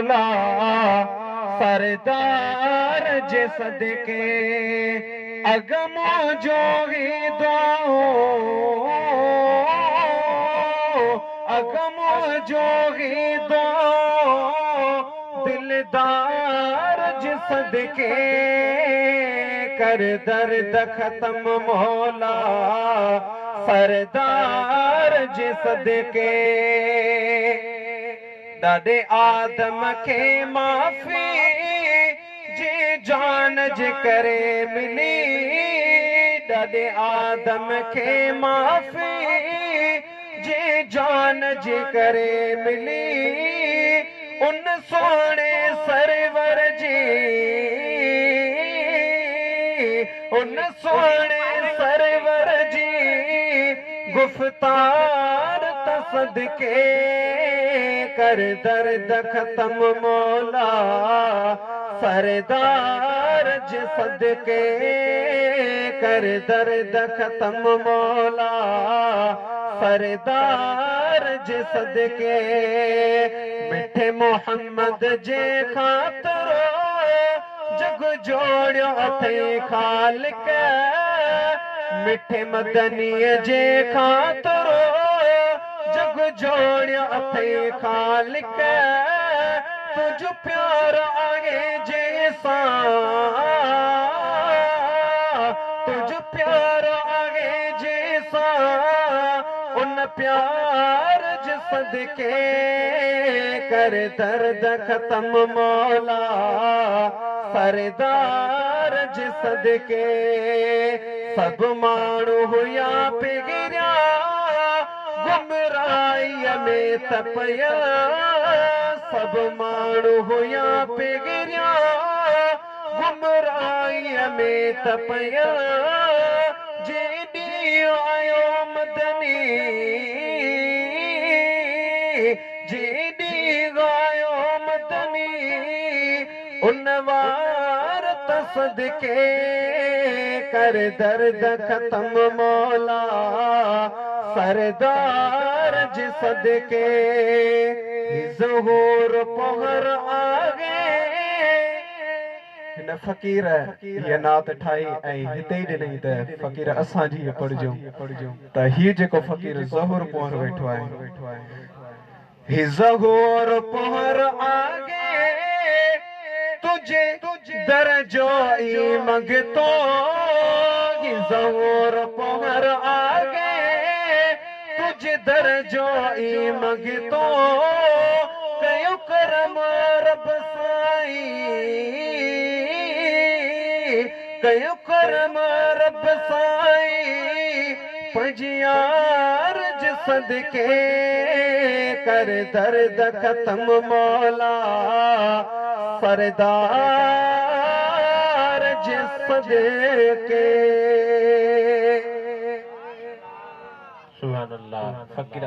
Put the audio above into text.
मौला सरदार जे सदके अगमो जोगी दुआओ अगमो जोगी दुआओ दिलदार जे सदके कर दर्द खत्म मौला सरदार जे सदके दादे आदम के माफी जे जान जे करे मिली दादे आदम के माफी जे जान जे करे मिली उन सोने सरवर जी उन सोने सरवर जी गुफ्तार तसदके कर दर्द खत्म मौला सरदार जे सदके कर दर्द खत्म मौला सरदार जे सदके मिठे मोहम्मद जे खातरो जग जोड़ियो अथे खालिक मिठे मदनीअ जे खातरो जग जोड़ियो अथे खालिक तुझ प्यार आगे जैसा तुझ प्यार आगे जैसा उन प्यार जे सदके कर दर्द खत्म मौला सरदार जे सदके सब माण्हू हुया पिघरिया गुमराईअ में तपिया सब माण्हू हुया पिघरिया गुमराईअ में तपिया जेॾी आयो मदनी जेॾी आयो मदनी उन वार तसदके कर दर्द खत्म मौला सरदार जे सदके ज़हूर पहर आगे हिन फ़कीर ये नात ठाही ऐं हिते ई ॾिनई त फ़कीर असां जी पढ़जो त हीउ जेको फ़कीर ज़हूर पहर वेठो आहे ही ज़हूर पहर आगे तुझे दर्जो ई मंगतो ही ज़हूर पहर आगे तुझे दर्जो ई मंगतो कयो करम रब साईं कयो करम रब साईं पंजियार जे सदके कर दर्द खत्म मौला सरदार जे सदके सुभान अल्लाह फकीर